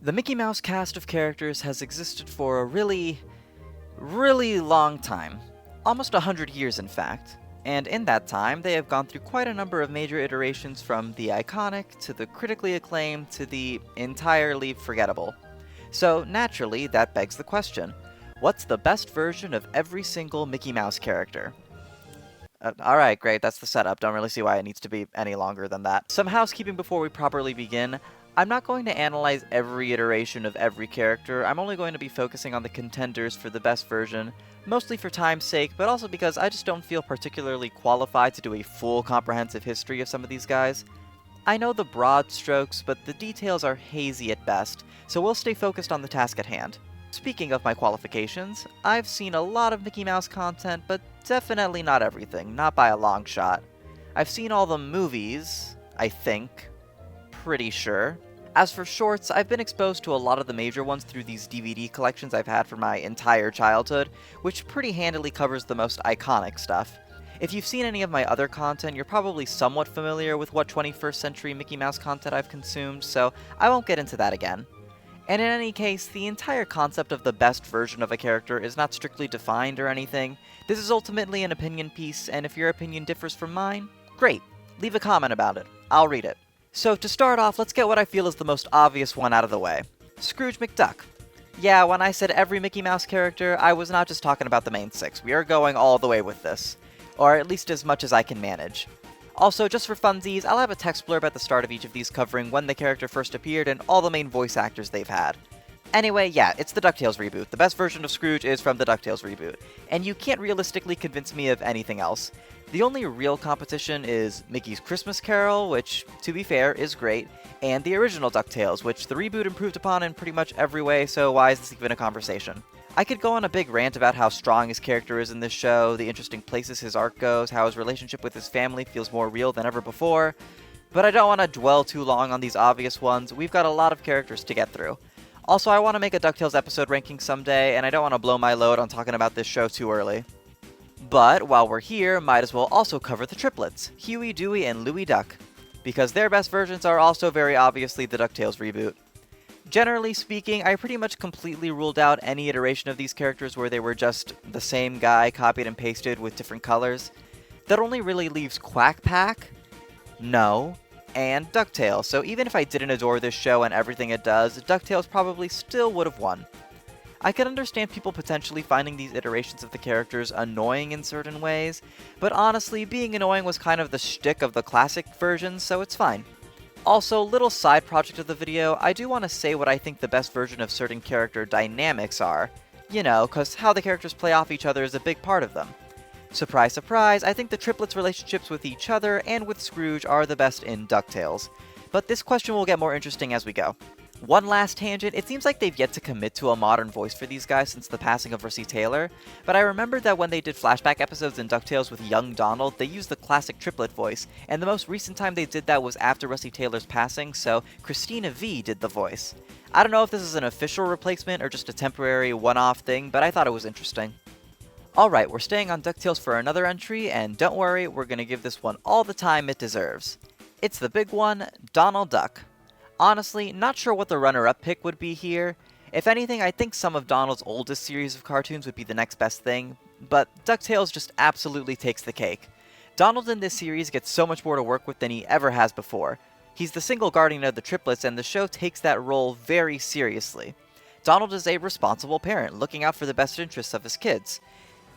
The Mickey Mouse cast of characters has existed for a really long time. Almost 100 years, in fact. And in that time, they have gone through quite a number of major iterations from the iconic, to the critically acclaimed, to the entirely forgettable. So, naturally, that begs the question, what's the best version of every single Mickey Mouse character? Alright, great, that's the setup. Don't really see why it needs to be any longer than that. Some housekeeping before we properly begin. I'm not going to analyze every iteration of every character, I'm only going to be focusing on the contenders for the best version, mostly for time's sake, but also because I just don't feel particularly qualified to do a full comprehensive history of some of these guys. I know the broad strokes, but the details are hazy at best, so we'll stay focused on the task at hand. Speaking of my qualifications, I've seen a lot of Mickey Mouse content, but definitely not everything, not by a long shot. I've seen all the movies, I think. Pretty sure. As for shorts, I've been exposed to a lot of the major ones through these DVD collections I've had for my entire childhood, which pretty handily covers the most iconic stuff. If you've seen any of my other content, you're probably somewhat familiar with what 21st century Mickey Mouse content I've consumed, so I won't get into that again. And in any case, the entire concept of the best version of a character is not strictly defined or anything. This is ultimately an opinion piece, and if your opinion differs from mine, great, leave a comment about it. I'll read it. So to start off, let's get what I feel is the most obvious one out of the way. Scrooge McDuck. Yeah, when I said every Mickey Mouse character, I was not just talking about the main six. We are going all the way with this. Or at least as much as I can manage. Also, just for funsies, I'll have a text blurb at the start of each of these covering when the character first appeared and all the main voice actors they've had. Anyway, yeah, it's the DuckTales reboot. The best version of Scrooge is from the DuckTales reboot. And you can't realistically convince me of anything else. The only real competition is Mickey's Christmas Carol, which, to be fair, is great, and the original DuckTales, which the reboot improved upon in pretty much every way, so why is this even a conversation? I could go on a big rant about how strong his character is in this show, the interesting places his arc goes, how his relationship with his family feels more real than ever before, but I don't want to dwell too long on these obvious ones. We've got a lot of characters to get through. Also, I want to make a DuckTales episode ranking someday, and I don't want to blow my load on talking about this show too early. But, while we're here, might as well also cover the triplets, Huey, Dewey, and Louie Duck, because their best versions are also very obviously the DuckTales reboot. Generally speaking, I pretty much completely ruled out any iteration of these characters where they were just the same guy copied and pasted with different colors. That only really leaves Quack Pack, no, and DuckTales, so even if I didn't adore this show and everything it does, DuckTales probably still would have won. I can understand people potentially finding these iterations of the characters annoying in certain ways, but honestly, being annoying was kind of the shtick of the classic versions, so it's fine. Also, little side project of the video, I do want to say what I think the best version of certain character dynamics are. You know, cause how the characters play off each other is a big part of them. Surprise, surprise, I think the triplets' relationships with each other and with Scrooge are the best in DuckTales. But this question will get more interesting as we go. One last tangent, it seems like they've yet to commit to a modern voice for these guys since the passing of Rusty Taylor, but I remembered that when they did flashback episodes in DuckTales with young Donald, they used the classic triplet voice, and the most recent time they did that was after Rusty Taylor's passing, so Christina V did the voice. I don't know if this is an official replacement or just a temporary one-off thing, but I thought it was interesting. Alright, we're staying on DuckTales for another entry, and don't worry, we're gonna give this one all the time it deserves. It's the big one, Donald Duck. Honestly, not sure what the runner-up pick would be here. If anything, I think some of Donald's oldest series of cartoons would be the next best thing, but DuckTales just absolutely takes the cake. Donald in this series gets so much more to work with than he ever has before. He's the single guardian of the triplets, and the show takes that role very seriously. Donald is a responsible parent, looking out for the best interests of his kids.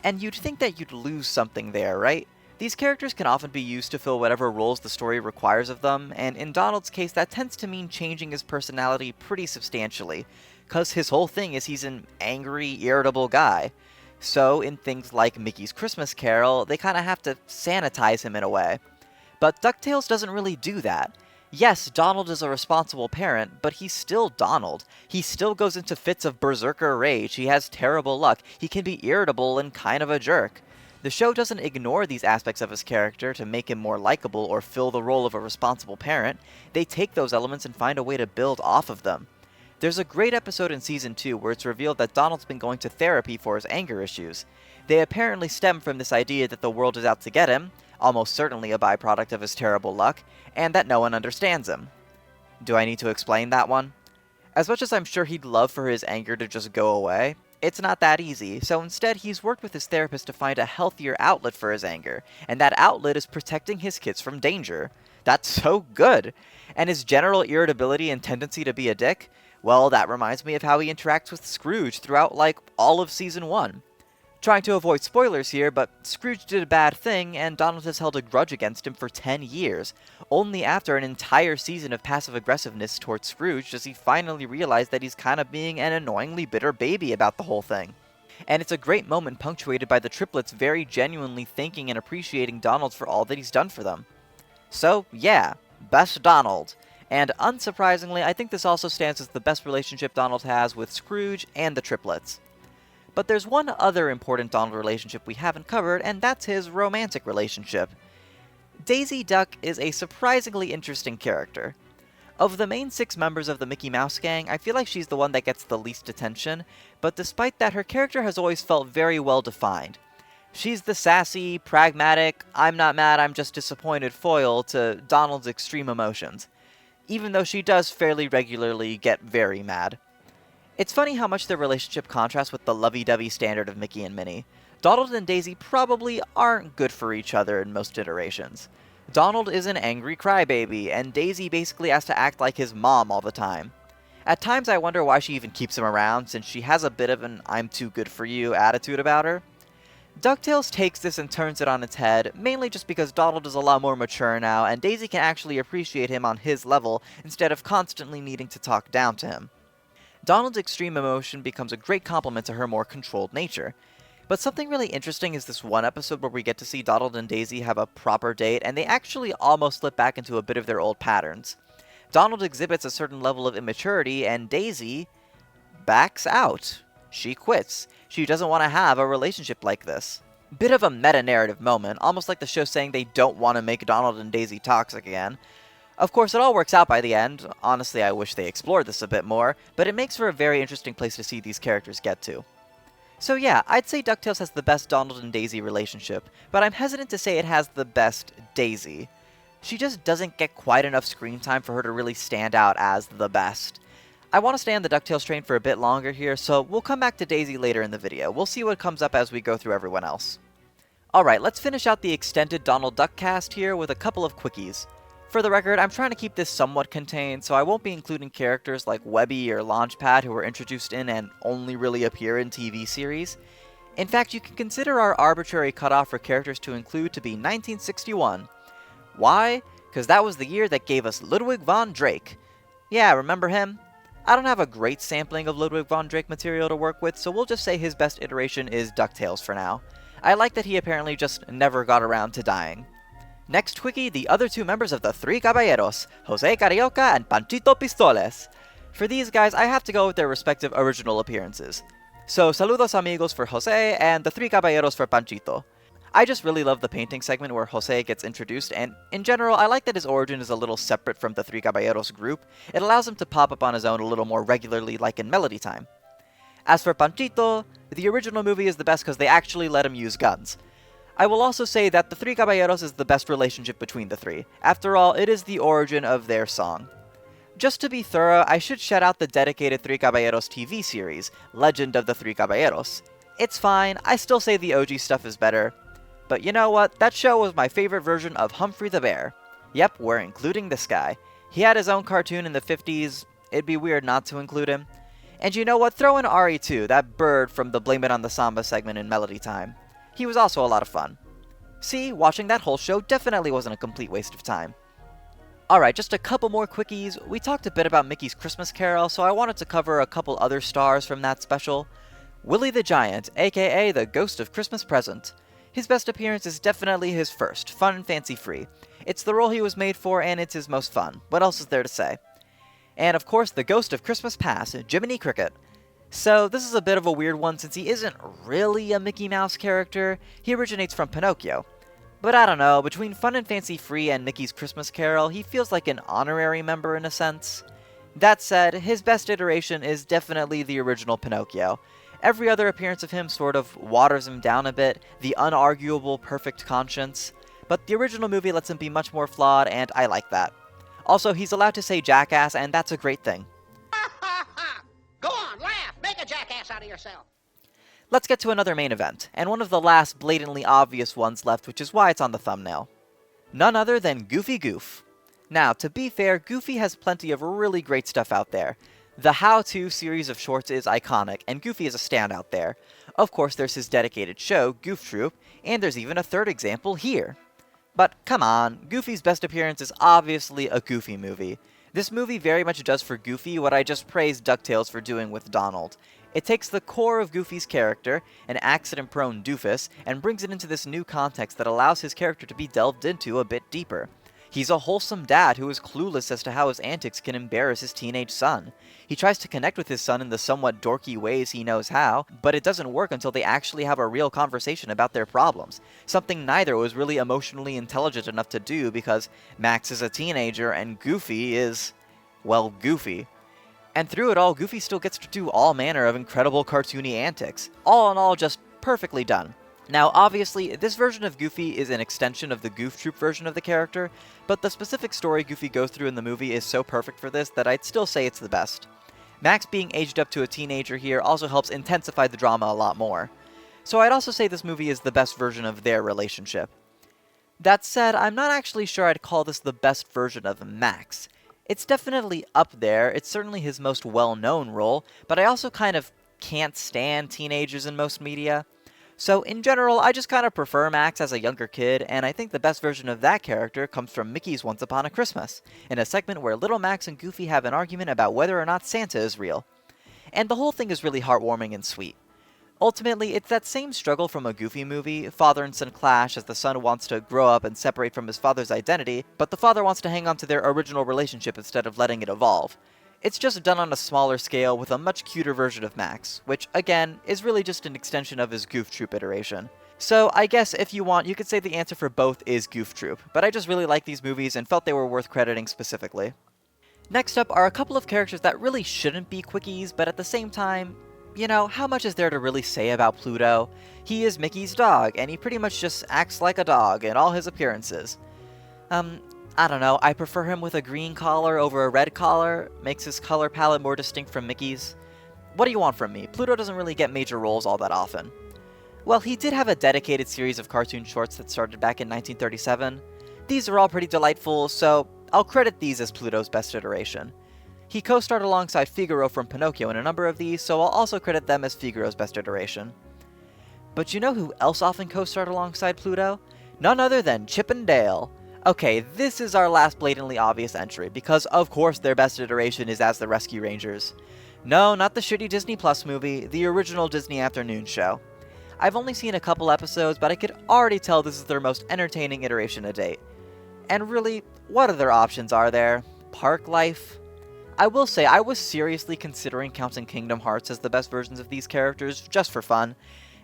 And you'd think that you'd lose something there, right? These characters can often be used to fill whatever roles the story requires of them, and in Donald's case that tends to mean changing his personality pretty substantially, cause his whole thing is he's an angry, irritable guy. So in things like Mickey's Christmas Carol, they kinda have to sanitize him in a way. But DuckTales doesn't really do that. Yes, Donald is a responsible parent, but he's still Donald. He still goes into fits of berserker rage, he has terrible luck, he can be irritable and kind of a jerk. The show doesn't ignore these aspects of his character to make him more likable or fill the role of a responsible parent. They take those elements and find a way to build off of them. There's a great episode in Season 2 where it's revealed that Donald's been going to therapy for his anger issues. They apparently stem from this idea that the world is out to get him, almost certainly a byproduct of his terrible luck, and that no one understands him. Do I need to explain that one? As much as I'm sure he'd love for his anger to just go away, it's not that easy, so instead he's worked with his therapist to find a healthier outlet for his anger, and that outlet is protecting his kids from danger. That's so good! And his general irritability and tendency to be a dick? Well, that reminds me of how he interacts with Scrooge throughout, like, all of Season 1. Trying to avoid spoilers here, but Scrooge did a bad thing, and Donald has held a grudge against him for 10 years. Only after an entire season of passive-aggressiveness towards Scrooge does he finally realize that he's kind of being an annoyingly bitter baby about the whole thing. And it's a great moment punctuated by the triplets very genuinely thanking and appreciating Donald for all that he's done for them. So, yeah, best Donald. And unsurprisingly, I think this also stands as the best relationship Donald has with Scrooge and the triplets. But there's one other important Donald relationship we haven't covered, and that's his romantic relationship. Daisy Duck is a surprisingly interesting character. Of the main 6 members of the Mickey Mouse gang, I feel like she's the one that gets the least attention, but despite that, her character has always felt very well defined. She's the sassy, pragmatic, I'm not mad, I'm just disappointed foil to Donald's extreme emotions, even though she does fairly regularly get very mad. It's funny how much their relationship contrasts with the lovey-dovey standard of Mickey and Minnie. Donald and Daisy probably aren't good for each other in most iterations. Donald is an angry crybaby, and Daisy basically has to act like his mom all the time. At times I wonder why she even keeps him around, since she has a bit of an I'm too good for you attitude about her. DuckTales takes this and turns it on its head, mainly just because Donald is a lot more mature now, and Daisy can actually appreciate him on his level, instead of constantly needing to talk down to him. Donald's extreme emotion becomes a great complement to her more controlled nature. But something really interesting is this one episode where we get to see Donald and Daisy have a proper date, and they actually almost slip back into a bit of their old patterns. Donald exhibits a certain level of immaturity, and Daisy backs out. She quits. She doesn't want to have a relationship like this. Bit of a meta-narrative moment, almost like the show saying they don't want to make Donald and Daisy toxic again. Of course, it all works out by the end. Honestly, I wish they explored this a bit more, but it makes for a very interesting place to see these characters get to. So yeah, I'd say DuckTales has the best Donald and Daisy relationship, but I'm hesitant to say it has the best Daisy. She just doesn't get quite enough screen time for her to really stand out as the best. I want to stay on the DuckTales train for a bit longer here, so we'll come back to Daisy later in the video. We'll see what comes up as we go through everyone else. Alright, let's finish out the extended Donald Duck cast here with a couple of quickies. For the record, I'm trying to keep this somewhat contained, so I won't be including characters like Webby or Launchpad who were introduced in and only really appear in TV series. In fact, you can consider our arbitrary cutoff for characters to include to be 1961. Why? Because that was the year that gave us Ludwig von Drake. Yeah, remember him? I don't have a great sampling of Ludwig von Drake material to work with, so we'll just say his best iteration is DuckTales for now. I like that he apparently just never got around to dying. Next quickie, the other 2 members of the Three Caballeros, Jose Carioca and Panchito Pistoles. For these guys, I have to go with their respective original appearances. So, saludos amigos for Jose, and the Three Caballeros for Panchito. I just really love the painting segment where Jose gets introduced, and in general, I like that his origin is a little separate from the Three Caballeros group. It allows him to pop up on his own a little more regularly, like in Melody Time. As for Panchito, the original movie is the best because they actually let him use guns. I will also say that the Three Caballeros is the best relationship between the three. After all, it is the origin of their song. Just to be thorough, I should shout out the dedicated Three Caballeros TV series, Legend of the Three Caballeros. It's fine, I still say the OG stuff is better. But you know what, that show was my favorite version of Humphrey the Bear. Yep, we're including this guy. He had his own cartoon in the 50s, it'd be weird not to include him. And you know what, throw in Ari too, that bird from the Blame It on the Samba segment in Melody Time. He was also a lot of fun. See, watching that whole show definitely wasn't a complete waste of time. Alright, just a couple more quickies. We talked a bit about Mickey's Christmas Carol, so I wanted to cover a couple other stars from that special. Willie the Giant, aka the Ghost of Christmas Present. His best appearance is definitely his first, fun and fancy-free. It's the role he was made for, and it's his most fun. What else is there to say? And of course, the Ghost of Christmas Past, Jiminy Cricket. So, this is a bit of a weird one since he isn't really a Mickey Mouse character. He originates from Pinocchio. But I don't know, between Fun and Fancy Free and Mickey's Christmas Carol, he feels like an honorary member in a sense. That said, his best iteration is definitely the original Pinocchio. Every other appearance of him sort of waters him down a bit, the unarguable perfect conscience. But the original movie lets him be much more flawed, and I like that. Also, he's allowed to say jackass, and that's a great thing. to yourself. Let's get to another main event, and one of the last blatantly obvious ones left, which is why it's on the thumbnail. None other than Goofy Goof. Now, to be fair, Goofy has plenty of really great stuff out there. The How To series of shorts is iconic, and Goofy is a standout there. Of course, there's his dedicated show, Goof Troop, and there's even a third example here. But come on, Goofy's best appearance is obviously a Goofy movie. This movie very much does for Goofy what I just praised DuckTales for doing with Donald. It takes the core of Goofy's character, an accident-prone doofus, and brings it into this new context that allows his character to be delved into a bit deeper. He's a wholesome dad who is clueless as to how his antics can embarrass his teenage son. He tries to connect with his son in the somewhat dorky ways he knows how, but it doesn't work until they actually have a real conversation about their problems, something neither was really emotionally intelligent enough to do because Max is a teenager and Goofy is, well, Goofy. And through it all, Goofy still gets to do all manner of incredible cartoony antics. All in all, just perfectly done. Now, obviously, this version of Goofy is an extension of the Goof Troop version of the character, but the specific story Goofy goes through in the movie is so perfect for this that I'd still say it's the best. Max being aged up to a teenager here also helps intensify the drama a lot more. So I'd also say this movie is the best version of their relationship. That said, I'm not actually sure I'd call this the best version of Max. It's definitely up there, it's certainly his most well-known role, but I also kind of can't stand teenagers in most media. So in general, I just kind of prefer Max as a younger kid, and I think the best version of that character comes from Mickey's Once Upon a Christmas, in a segment where little Max and Goofy have an argument about whether or not Santa is real. And the whole thing is really heartwarming and sweet. Ultimately, it's that same struggle from a Goofy movie, father and son clash as the son wants to grow up and separate from his father's identity, but the father wants to hang on to their original relationship instead of letting it evolve. It's just done on a smaller scale with a much cuter version of Max, which, again, is really just an extension of his Goof Troop iteration. So I guess if you want, you could say the answer for both is Goof Troop, but I just really like these movies and felt they were worth crediting specifically. Next up are a couple of characters that really shouldn't be Quickies, but at the same time, you know, how much is there to really say about Pluto? He is Mickey's dog, and he pretty much just acts like a dog in all his appearances. I don't know, I prefer him with a green collar over a red collar, makes his color palette more distinct from Mickey's. What do you want from me? Pluto doesn't really get major roles all that often. Well, he did have a dedicated series of cartoon shorts that started back in 1937. These are all pretty delightful, so I'll credit these as Pluto's best iteration. He co-starred alongside Figaro from Pinocchio in a number of these, so I'll also credit them as Figaro's best iteration. But you know who else often co-starred alongside Pluto? None other than Chip and Dale. Okay, this is our last blatantly obvious entry, because of course their best iteration is as the Rescue Rangers. No, not the shitty Disney Plus movie, the original Disney afternoon show. I've only seen a couple episodes, but I could already tell this is their most entertaining iteration to date. And really, what other options are there? Park Life? I will say, I was seriously considering counting Kingdom Hearts as the best versions of these characters, just for fun.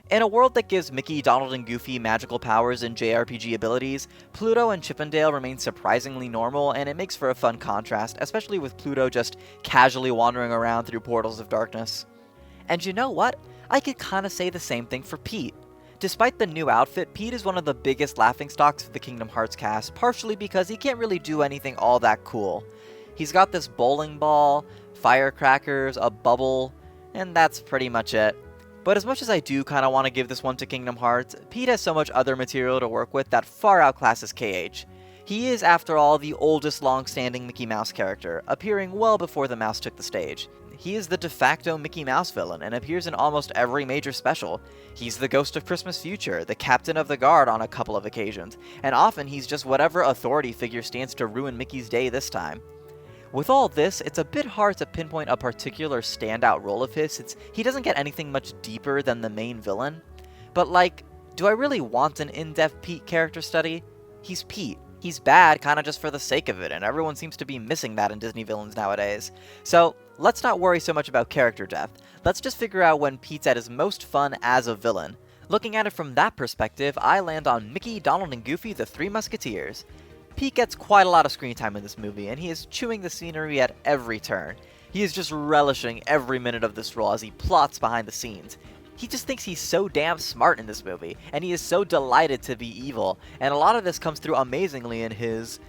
In a world that gives Mickey, Donald, and Goofy magical powers and JRPG abilities, Pluto and Chip and Dale remain surprisingly normal, and it makes for a fun contrast, especially with Pluto just casually wandering around through portals of darkness. And you know what? I could kinda say the same thing for Pete. Despite the new outfit, Pete is one of the biggest laughingstocks of the Kingdom Hearts cast, partially because he can't really do anything all that cool. He's got this bowling ball, firecrackers, a bubble, and that's pretty much it. But as much as I do kinda want to give this one to Kingdom Hearts, Pete has so much other material to work with that far outclasses KH. He is, after all, the oldest long-standing Mickey Mouse character, appearing well before the mouse took the stage. He is the de facto Mickey Mouse villain and appears in almost every major special. He's the Ghost of Christmas Future, the Captain of the Guard on a couple of occasions, and often he's just whatever authority figure stands to ruin Mickey's day this time. With all this, it's a bit hard to pinpoint a particular standout role of his since he doesn't get anything much deeper than the main villain. But like, do I really want an in-depth Pete character study? He's Pete. He's bad kinda just for the sake of it, and everyone seems to be missing that in Disney villains nowadays. So, let's not worry so much about character depth. Let's just figure out when Pete's at his most fun as a villain. Looking at it from that perspective, I land on Mickey, Donald, and Goofy, the Three Musketeers. Pete gets quite a lot of screen time in this movie, and he is chewing the scenery at every turn. He is just relishing every minute of this role as he plots behind the scenes. He just thinks he's so damn smart in this movie, and he is so delighted to be evil, and a lot of this comes through amazingly in his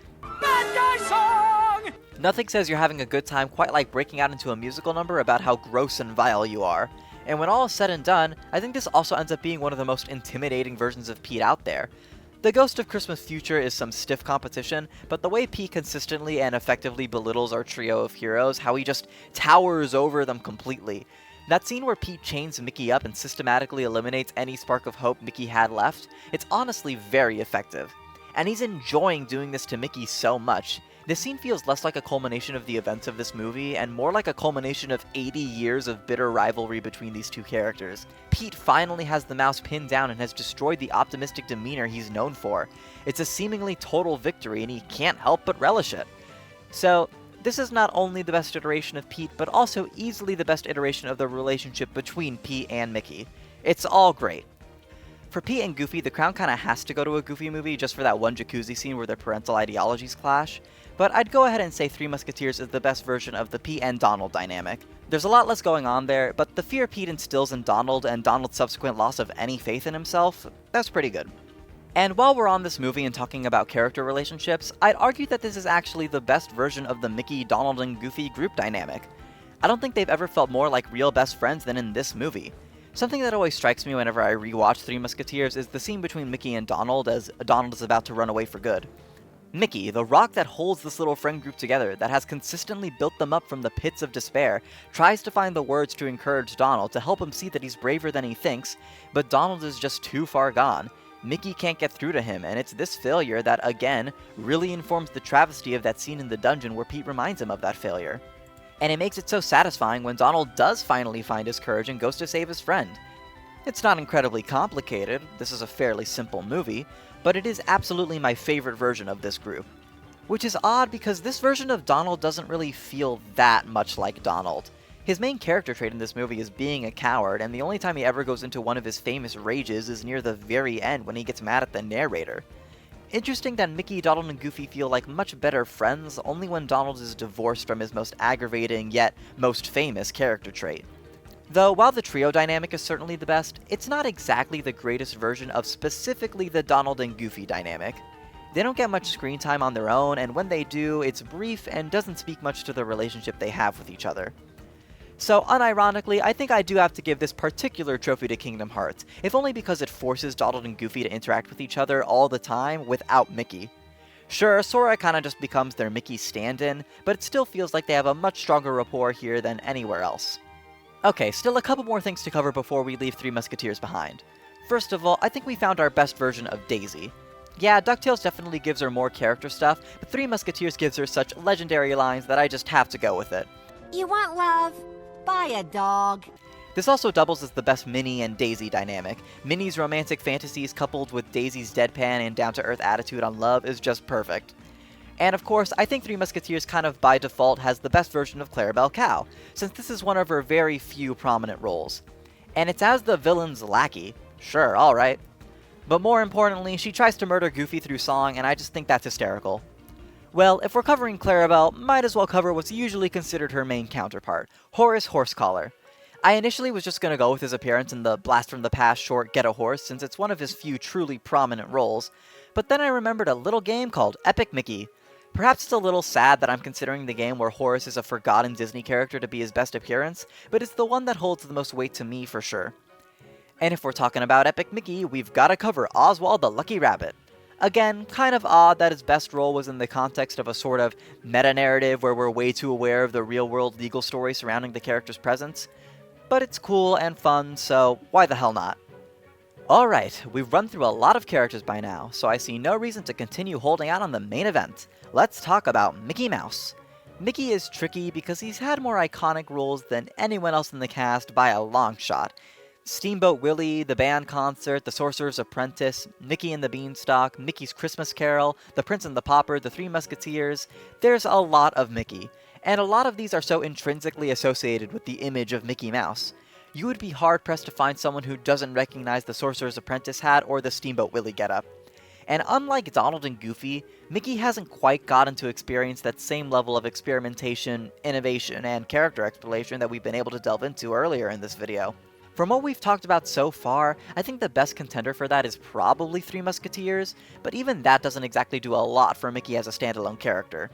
Bad Guy Song! Nothing says you're having a good time quite like breaking out into a musical number about how gross and vile you are. And when all is said and done, I think this also ends up being one of the most intimidating versions of Pete out there. The Ghost of Christmas Future is some stiff competition, but the way Pete consistently and effectively belittles our trio of heroes, how he just towers over them completely. That scene where Pete chains Mickey up and systematically eliminates any spark of hope Mickey had left, it's honestly very effective. And he's enjoying doing this to Mickey so much. This scene feels less like a culmination of the events of this movie, and more like a culmination of 80 years of bitter rivalry between these two characters. Pete finally has the mouse pinned down and has destroyed the optimistic demeanor he's known for. It's a seemingly total victory, and he can't help but relish it. So, this is not only the best iteration of Pete, but also easily the best iteration of the relationship between Pete and Mickey. It's all great. For Pete and Goofy, the crown kinda has to go to a Goofy movie just for that one jacuzzi scene where their parental ideologies clash, but I'd go ahead and say Three Musketeers is the best version of the Pete and Donald dynamic. There's a lot less going on there, but the fear Pete instills in Donald and Donald's subsequent loss of any faith in himself, that's pretty good. And while we're on this movie and talking about character relationships, I'd argue that this is actually the best version of the Mickey, Donald, and Goofy group dynamic. I don't think they've ever felt more like real best friends than in this movie. Something that always strikes me whenever I rewatch Three Musketeers is the scene between Mickey and Donald as Donald is about to run away for good. Mickey, the rock that holds this little friend group together, that has consistently built them up from the pits of despair, tries to find the words to encourage Donald to help him see that he's braver than he thinks, but Donald is just too far gone. Mickey can't get through to him, and it's this failure that, again, really informs the travesty of that scene in the dungeon where Pete reminds him of that failure. And it makes it so satisfying when Donald does finally find his courage and goes to save his friend. It's not incredibly complicated, this is a fairly simple movie, but it is absolutely my favorite version of this group. Which is odd because this version of Donald doesn't really feel that much like Donald. His main character trait in this movie is being a coward, and the only time he ever goes into one of his famous rages is near the very end when he gets mad at the narrator. Interesting that Mickey, Donald, and Goofy feel like much better friends only when Donald is divorced from his most aggravating yet most famous character trait. Though while the trio dynamic is certainly the best, it's not exactly the greatest version of specifically the Donald and Goofy dynamic. They don't get much screen time on their own, and when they do, it's brief and doesn't speak much to the relationship they have with each other. So, unironically, I think I do have to give this particular trophy to Kingdom Hearts, if only because it forces Donald and Goofy to interact with each other all the time without Mickey. Sure, Sora kinda just becomes their Mickey stand-in, but it still feels like they have a much stronger rapport here than anywhere else. Okay, still a couple more things to cover before we leave Three Musketeers behind. First of all, I think we found our best version of Daisy. Yeah, DuckTales definitely gives her more character stuff, but Three Musketeers gives her such legendary lines that I just have to go with it. You want love? Buy a dog. This also doubles as the best Minnie and Daisy dynamic. Minnie's romantic fantasies coupled with Daisy's deadpan and down-to-earth attitude on love is just perfect. And of course, I think Three Musketeers kind of by default has the best version of Clarabelle Cow, since this is one of her very few prominent roles. And it's as the villain's lackey. Sure, alright. But more importantly, she tries to murder Goofy through song, and I just think that's hysterical. Well, if we're covering Clarabelle, might as well cover what's usually considered her main counterpart, Horace Horsecollar. I initially was just gonna go with his appearance in the Blast from the Past short Get a Horse, since it's one of his few truly prominent roles, but then I remembered a little game called Epic Mickey. Perhaps it's a little sad that I'm considering the game where Horace is a forgotten Disney character to be his best appearance, but it's the one that holds the most weight to me for sure. And if we're talking about Epic Mickey, we've gotta cover Oswald the Lucky Rabbit. Again, kind of odd that his best role was in the context of a sort of meta-narrative where we're way too aware of the real-world legal story surrounding the character's presence. But it's cool and fun, so why the hell not? Alright, we've run through a lot of characters by now, so I see no reason to continue holding out on the main event. Let's talk about Mickey Mouse. Mickey is tricky because he's had more iconic roles than anyone else in the cast by a long shot. Steamboat Willie, the band concert, The Sorcerer's Apprentice, Mickey and the Beanstalk, Mickey's Christmas Carol, The Prince and the Pauper, The Three Musketeers. There's a lot of Mickey, and a lot of these are so intrinsically associated with the image of Mickey Mouse. You would be hard-pressed to find someone who doesn't recognize the Sorcerer's Apprentice hat or the Steamboat Willie getup. And unlike Donald and Goofy, Mickey hasn't quite gotten to experience that same level of experimentation, innovation, and character exploration that we've been able to delve into earlier in this video. From what we've talked about so far, I think the best contender for that is probably Three Musketeers, but even that doesn't exactly do a lot for Mickey as a standalone character.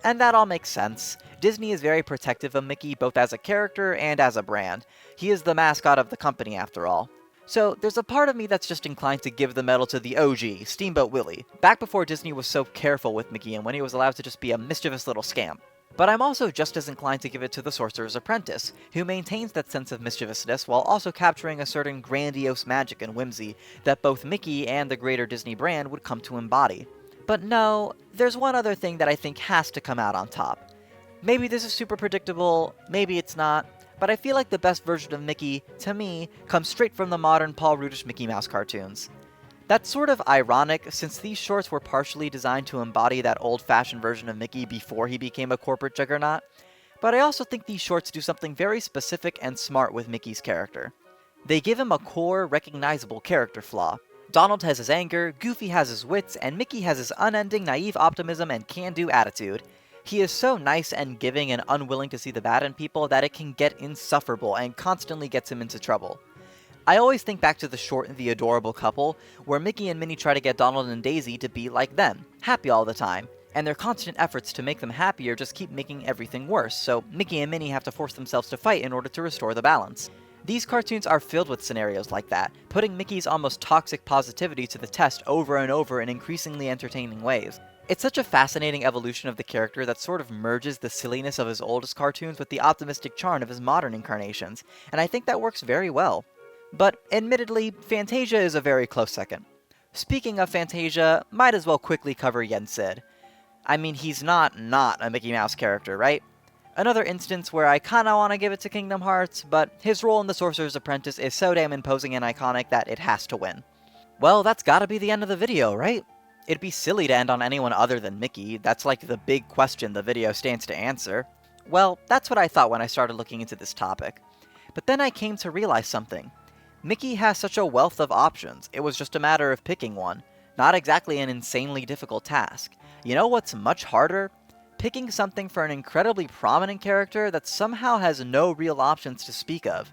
And that all makes sense. Disney is very protective of Mickey both as a character and as a brand. He is the mascot of the company after all. So there's a part of me that's just inclined to give the medal to the OG, Steamboat Willie, back before Disney was so careful with Mickey and when he was allowed to just be a mischievous little scamp. But I'm also just as inclined to give it to the Sorcerer's Apprentice, who maintains that sense of mischievousness while also capturing a certain grandiose magic and whimsy that both Mickey and the greater Disney brand would come to embody. But no, there's one other thing that I think has to come out on top. Maybe this is super predictable, maybe it's not, but I feel like the best version of Mickey, to me, comes straight from the modern Paul Rudish Mickey Mouse cartoons. That's sort of ironic, since these shorts were partially designed to embody that old-fashioned version of Mickey before he became a corporate juggernaut, but I also think these shorts do something very specific and smart with Mickey's character. They give him a core, recognizable character flaw. Donald has his anger, Goofy has his wits, and Mickey has his unending naive optimism and can-do attitude. He is so nice and giving and unwilling to see the bad in people that it can get insufferable and constantly gets him into trouble. I always think back to the short The Adorable Couple, where Mickey and Minnie try to get Donald and Daisy to be like them, happy all the time, and their constant efforts to make them happier just keep making everything worse, so Mickey and Minnie have to force themselves to fight in order to restore the balance. These cartoons are filled with scenarios like that, putting Mickey's almost toxic positivity to the test over and over in increasingly entertaining ways. It's such a fascinating evolution of the character that sort of merges the silliness of his oldest cartoons with the optimistic charm of his modern incarnations, and I think that works very well. But, admittedly, Fantasia is a very close second. Speaking of Fantasia, might as well quickly cover Yen Sid. I mean, he's not a Mickey Mouse character, right? Another instance where I kinda wanna give it to Kingdom Hearts, but his role in The Sorcerer's Apprentice is so damn imposing and iconic that it has to win. Well, that's gotta be the end of the video, right? It'd be silly to end on anyone other than Mickey. That's like the big question the video stands to answer. Well, that's what I thought when I started looking into this topic. But then I came to realize something. Mickey has such a wealth of options, it was just a matter of picking one. Not exactly an insanely difficult task. You know what's much harder? Picking something for an incredibly prominent character that somehow has no real options to speak of.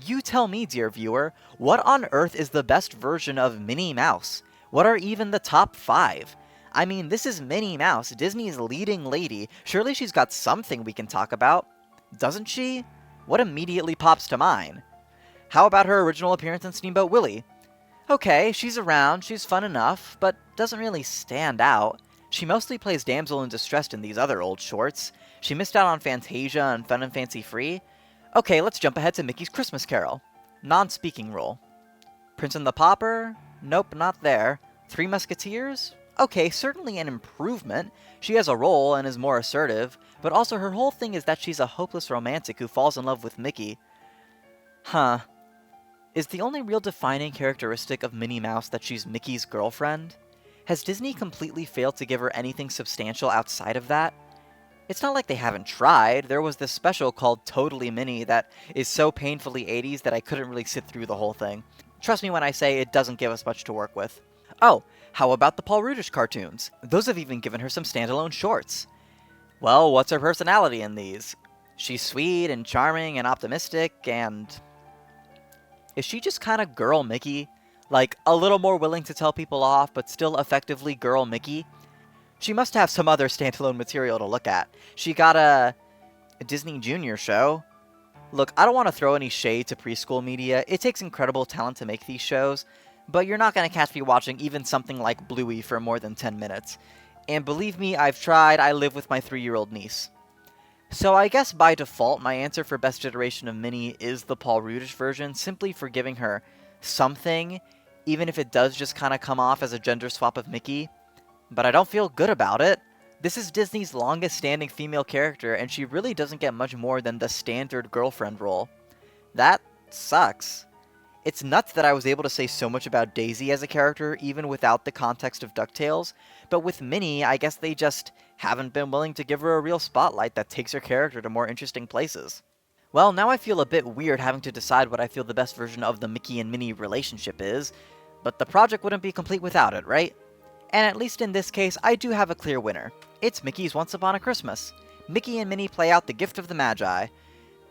You tell me, dear viewer, what on earth is the best version of Minnie Mouse? What are even the top 5? I mean, this is Minnie Mouse, Disney's leading lady. Surely she's got something we can talk about. Doesn't she? What immediately pops to mind? How about her original appearance in Steamboat Willie? Okay, she's around, she's fun enough, but doesn't really stand out. She mostly plays damsel in distress in these other old shorts. She missed out on Fantasia and Fun and Fancy Free. Okay, let's jump ahead to Mickey's Christmas Carol. Non-speaking role. Prince and the Pauper? Nope, not there. Three Musketeers? Okay, certainly an improvement. She has a role and is more assertive, but also her whole thing is that she's a hopeless romantic who falls in love with Mickey. Huh. Is the only real defining characteristic of Minnie Mouse that she's Mickey's girlfriend? Has Disney completely failed to give her anything substantial outside of that? It's not like they haven't tried. There was this special called Totally Minnie that is so painfully 80s that I couldn't really sit through the whole thing. Trust me when I say it doesn't give us much to work with. Oh, how about the Paul Rudish cartoons? Those have even given her some standalone shorts. Well, what's her personality in these? She's sweet and charming and optimistic and... Is she just kinda girl Mickey? Like, a little more willing to tell people off, but still effectively girl Mickey? She must have some other standalone material to look at. She got a Disney Junior show. Look, I don't want to throw any shade to preschool media. It takes incredible talent to make these shows, but you're not going to catch me watching even something like Bluey for more than 10 minutes. And believe me, I've tried. I live with my 3-year-old niece. So I guess by default, my answer for best iteration of Minnie is the Paul Rudish version, simply for giving her something, even if it does just kind of come off as a gender swap of Mickey. But I don't feel good about it. This is Disney's longest standing female character, and she really doesn't get much more than the standard girlfriend role. That sucks. It's nuts that I was able to say so much about Daisy as a character, even without the context of DuckTales, but with Minnie, I guess they just haven't been willing to give her a real spotlight that takes her character to more interesting places. Well, now I feel a bit weird having to decide what I feel the best version of the Mickey and Minnie relationship is, but the project wouldn't be complete without it, right? And at least in this case, I do have a clear winner. It's Mickey's Once Upon a Christmas. Mickey and Minnie play out the gift of the Magi.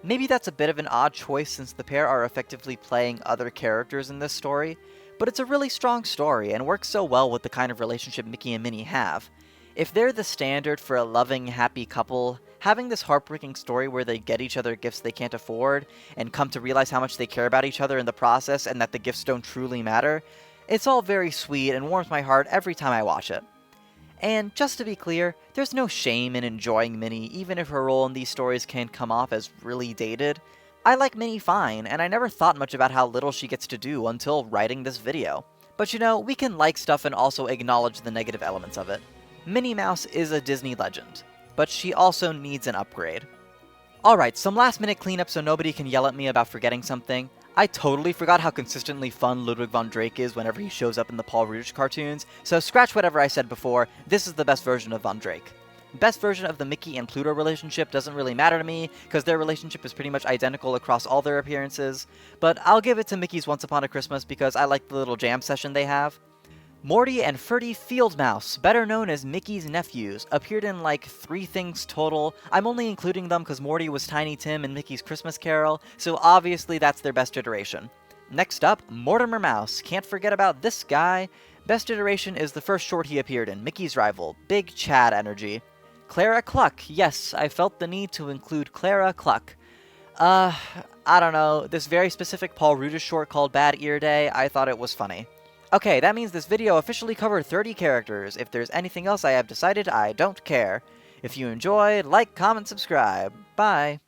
Maybe that's a bit of an odd choice since the pair are effectively playing other characters in this story, but it's a really strong story and works so well with the kind of relationship Mickey and Minnie have. If they're the standard for a loving, happy couple, having this heartbreaking story where they get each other gifts they can't afford, and come to realize how much they care about each other in the process and that the gifts don't truly matter, it's all very sweet and warms my heart every time I watch it. And just to be clear, there's no shame in enjoying Minnie, even if her role in these stories can come off as really dated. I like Minnie fine, and I never thought much about how little she gets to do until writing this video. But you know, we can like stuff and also acknowledge the negative elements of it. Minnie Mouse is a Disney legend, but she also needs an upgrade. Alright, some last minute cleanup so nobody can yell at me about forgetting something. I totally forgot how consistently fun Ludwig von Drake is whenever he shows up in the Paul Rudish cartoons, so scratch whatever I said before, this is the best version of Von Drake. Best version of the Mickey and Pluto relationship doesn't really matter to me, because their relationship is pretty much identical across all their appearances, but I'll give it to Mickey's Once Upon a Christmas because I like the little jam session they have. Morty and Ferdy Fieldmouse, better known as Mickey's nephews, appeared in like 3 things total. I'm only including them because Morty was Tiny Tim in Mickey's Christmas Carol, so obviously that's their best iteration. Next up, Mortimer Mouse. Can't forget about this guy. Best iteration is the first short he appeared in, Mickey's rival. Big Chad energy. Clara Cluck. Yes, I felt the need to include Clara Cluck. I don't know, this very specific Paul Rudish short called Bad Ear Day, I thought it was funny. Okay, that means this video officially covered 30 characters. If there's anything else I have decided, I don't care. If you enjoyed, like, comment, subscribe. Bye.